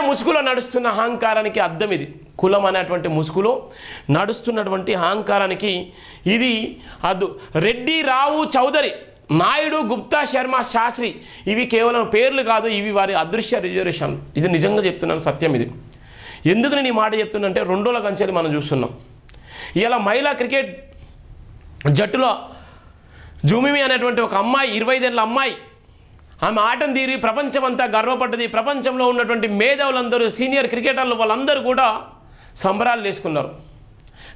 ముసుగులో నడుస్తున్న అహంకారానికి అర్థం ఇది. కులం అనేటువంటి ముసుగులో నడుస్తున్నటువంటి అహంకారానికి ఇది అద్దు. రెడ్డి, రావు, చౌదరి, నాయుడు, గుప్తా, శర్మ, శాస్త్రి ఇవి కేవలం పేర్లు కాదు, ఇవి వారి అదృశ్య రిజర్వేషన్. ఇది నిజంగా చెప్తున్నాను, సత్యం ఇది. ఎందుకు నేను ఈ మాట చెప్తున్నంటే 2 రోజుల కంచెలు మనం చూస్తున్నాం. ఇలా మహిళా క్రికెట్ జట్టులో జూమిమి అనేటువంటి ఒక అమ్మాయి, 25 ఏళ్ళ అమ్మాయి, ఆమె ఆటను తీరి ప్రపంచమంతా గర్వపడ్డది. ప్రపంచంలో ఉన్నటువంటి మేధావులందరూ, సీనియర్ క్రికెటర్లు వాళ్ళందరూ కూడా సంబరాలు చేసుకున్నారు.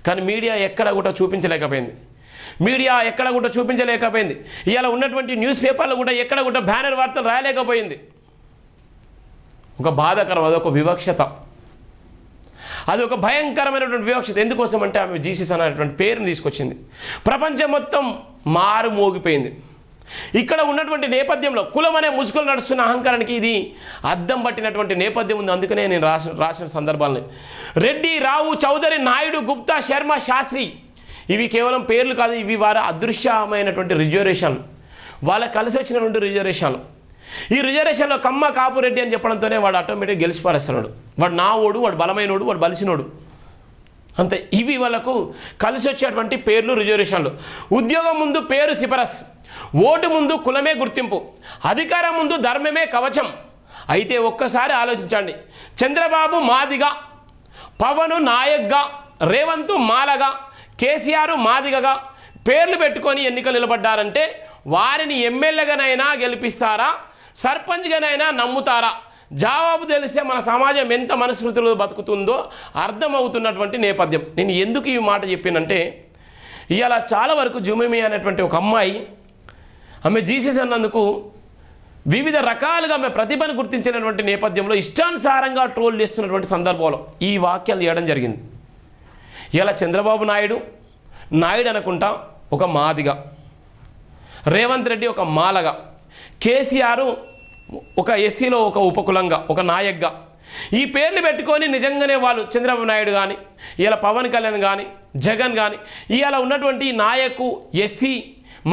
కానీ మీడియా ఎక్కడ కూడా చూపించలేకపోయింది. ఇవాళ ఉన్నటువంటి న్యూస్ పేపర్లు కూడా ఎక్కడ కూడా బ్యానర్ వార్తలు రాయలేకపోయింది. ఒక బాధాకరం, అదొక వివక్షత, అది ఒక భయంకరమైనటువంటి వివక్షత. ఎందుకోసం అంటే ఆమె జీసస్ అనేటువంటి పేరుని తీసుకొచ్చింది. ప్రపంచం మొత్తం మారు మోగిపోయింది. ఇక్కడ ఉన్నటువంటి నేపథ్యంలో కులం అనే ముసుగులు నడుస్తున్న అహంకారానికి ఇది అద్దం పట్టినటువంటి నేపథ్యం ఉంది. అందుకనే నేను రాసిన సందర్భాలని రెడ్డి, రావు, చౌదరి, నాయుడు, గుప్తా, శర్మ, శాస్త్రి ఇవి కేవలం పేర్లు కాదు, ఇవి వారి అదృశ్యమైనటువంటి రిజర్వేషన్లు, వాళ్ళకి కలిసి వచ్చినటువంటి రిజర్వేషన్లు. ఈ రిజర్వేషన్లో కమ్మ, కాపు, రెడ్డి అని చెప్పడంతోనే వాడు ఆటోమేటిక్గా గెలిచి పారేస్తున్నాడు. వాడు నా ఓడు, వాడు బలమైనోడు, వాడు బలిసినోడు అంతే. ఇవి వాళ్ళకు కలిసి వచ్చేటువంటి పేర్లు, రిజర్వేషన్లు. ఉద్యోగం ముందు పేరు సిఫరస్, ఓటు ముందు కులమే గుర్తింపు, అధికారం ముందు ధర్మమే కవచం. అయితే ఒక్కసారి ఆలోచించండి. చంద్రబాబు మాదిగా, పవన్ నాయక్గా, రేవంత్ మాలగా, కేసీఆర్ మాదిగగా పేర్లు పెట్టుకొని ఎన్నికలు నిలబడ్డారంటే వారిని ఎమ్మెల్యేగానైనా గెలిపిస్తారా, సర్పంచ్గానైనా నమ్ముతారా? జవాబు తెలిస్తే మన సమాజం ఎంత మనస్మృతిలో బతుకుతుందో అర్థమవుతున్నటువంటి నేపథ్యం. నేను ఎందుకు ఈ మాట చెప్పానంటే ఇవాళ చాలా వరకు జుమిమి అనేటువంటి ఒక అమ్మాయి, ఆమె జీసస్ అన్నందుకు వివిధ రకాలుగా ఆమె ప్రతిభను గుర్తించినటువంటి నేపథ్యంలో ఇష్టానుసారంగా ట్రోల్ చేస్తున్నటువంటి సందర్భంలో ఈ వాక్యాలు చేయడం జరిగింది. ఇలా చంద్రబాబు నాయుడు అనుకుంటా ఒక మాదిగా, రేవంత్ రెడ్డి ఒక మాలగా, కేసీఆర్ ఒక ఎస్సీలో ఒక ఉపకులంగా, ఒక నాయక్గా ఈ పేర్లు పెట్టుకొని నిజంగానే వాళ్ళు చంద్రబాబు నాయుడు కానీ, ఇలా పవన్ కళ్యాణ్ కానీ, జగన్ కానీ ఇవాళ ఉన్నటువంటి నాయకు, ఎస్సీ,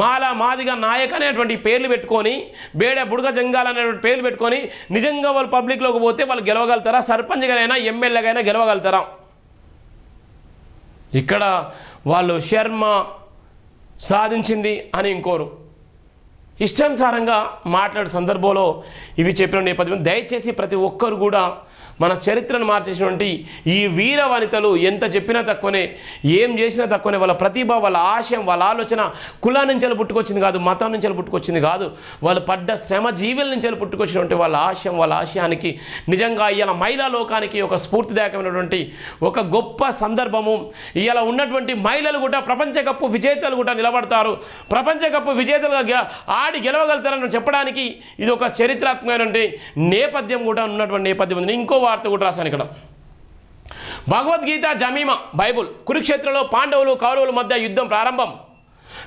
మాల, మాదిగా, నాయక్ అనేటువంటి పేర్లు పెట్టుకొని, బేడ, బుడగ, జంగాల్ అనేటువంటి పేర్లు పెట్టుకొని నిజంగా వాళ్ళు పబ్లిక్లోకి పోతే వాళ్ళు గెలవగలుగుతారా? సర్పంచ్గానైనా ఎమ్మెల్యేగానైనా గెలవగలుగుతారా? ఇక్కడ వాళ్ళు శర్మ సాధించింది అని ఇంకోరు ఇష్టానుసారంగా మాట్లాడే సందర్భంలో ఇవి చెప్పిన నేపథ్యం. దయచేసి ప్రతి ఒక్కరు కూడా మన చరిత్రను మార్చేసినటువంటి ఈ వీర వనితలు ఎంత చెప్పినా తక్కువనే, ఏం చేసినా తక్కువనే. వాళ్ళ ప్రతిభ, వాళ్ళ ఆశయం, వాళ్ళ ఆలోచన కులా నుంచి పుట్టుకొచ్చింది కాదు, మతం నుంచి పుట్టుకొచ్చింది కాదు, వాళ్ళు పడ్డ శ్రమ జీవుల నుంచి పుట్టుకొచ్చినటువంటి వాళ్ళ ఆశయం, వాళ్ళ ఆశయానికి నిజంగా ఇవాళ మహిళా లోకానికి ఒక స్ఫూర్తిదాయకమైనటువంటి ఒక గొప్ప సందర్భము. ఇవాళ ఉన్నటువంటి మహిళలు కూడా ప్రపంచ కప్పు విజేతలు కూడా నిలబడతారు, ప్రపంచ కప్పు విజేతలుగా ఆడి గెలవగలుగుతారని చెప్పడానికి ఇది ఒక చరిత్రాత్మకమైనటువంటి నేపథ్యం కూడా ఉన్నటువంటి నేపథ్యం ఉంది. ఇంకో వార్త కూడా రాశాను ఇక్కడ. Bhagavad Gita, Jemimah, Bible. కురుక్షేత్రంలో పాండవులు కౌరవుల మధ్య యుద్ధం ప్రారంభం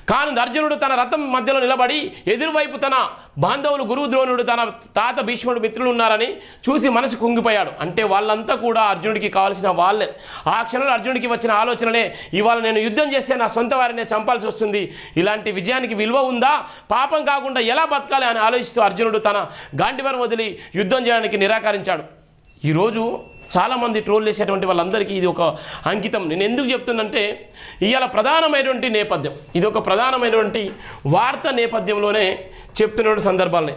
కానుంది. అర్జునుడు తన రథం మధ్యలో నిలబడి ఎదురువైపు తన బాంధవులు గురువు ద్రోణుడు, తన తాత భీష్ముడు మిత్రులు ఉన్నారని చూసి మనసు కుంగిపోయాడు. అంటే వాళ్ళంతా కూడా అర్జునుడికి కావాల్సిన వాళ్ళే. ఆ క్షణంలో అర్జునుడికి వచ్చిన ఆలోచననే, ఇవాళ నేను యుద్ధం చేస్తే నా సొంత వారినే చంపాల్సి వస్తుంది, ఇలాంటి విజయానికి విలువ ఉందా, పాపం కాకుండా ఎలా బతకాలి అని ఆలోచిస్తూ అర్జునుడు తన గాంధీవరం వదిలి యుద్ధం చేయడానికి నిరాకరించాడు. ఈరోజు చాలామంది ట్రోల్ చేసేటువంటి వాళ్ళందరికీ ఇది ఒక అంకితం. నేను ఎందుకు చెప్తుందంటే ఇవాళ ప్రధానమైనటువంటి నేపథ్యం, ఇది ఒక ప్రధానమైనటువంటి వార్త నేపథ్యంలోనే చెప్తున్న సందర్భాలని.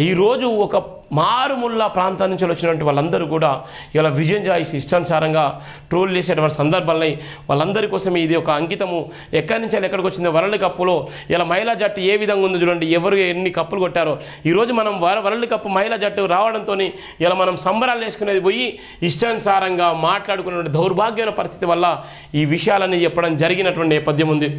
ఈరోజు ఒక మారుమూల ప్రాంతాల నుంచి వచ్చినటువంటి వాళ్ళందరూ కూడా ఇలా విజయం చేసి ఇష్టానుసారంగా ట్రోల్ చేసేటువంటి సందర్భాలని వాళ్ళందరి కోసం ఇది ఒక అంకితము. ఎక్కడి నుంచి ఎక్కడికి వచ్చిందో వరల్డ్ కప్పులో ఇలా మహిళా జట్టు ఏ విధంగా ఉందో చూడండి, ఎవరు ఎన్ని కప్పులు కొట్టారో. ఈరోజు మనం వరల్డ్ కప్ మహిళా జట్టు రావడంతో ఇలా మనం సంబరాలు వేసుకునేది పోయి ఇష్టానుసారంగా మాట్లాడుకునే దౌర్భాగ్యమైన పరిస్థితి వల్ల ఈ విషయాలని చెప్పడం జరిగినటువంటి నేపథ్యం ఉంది.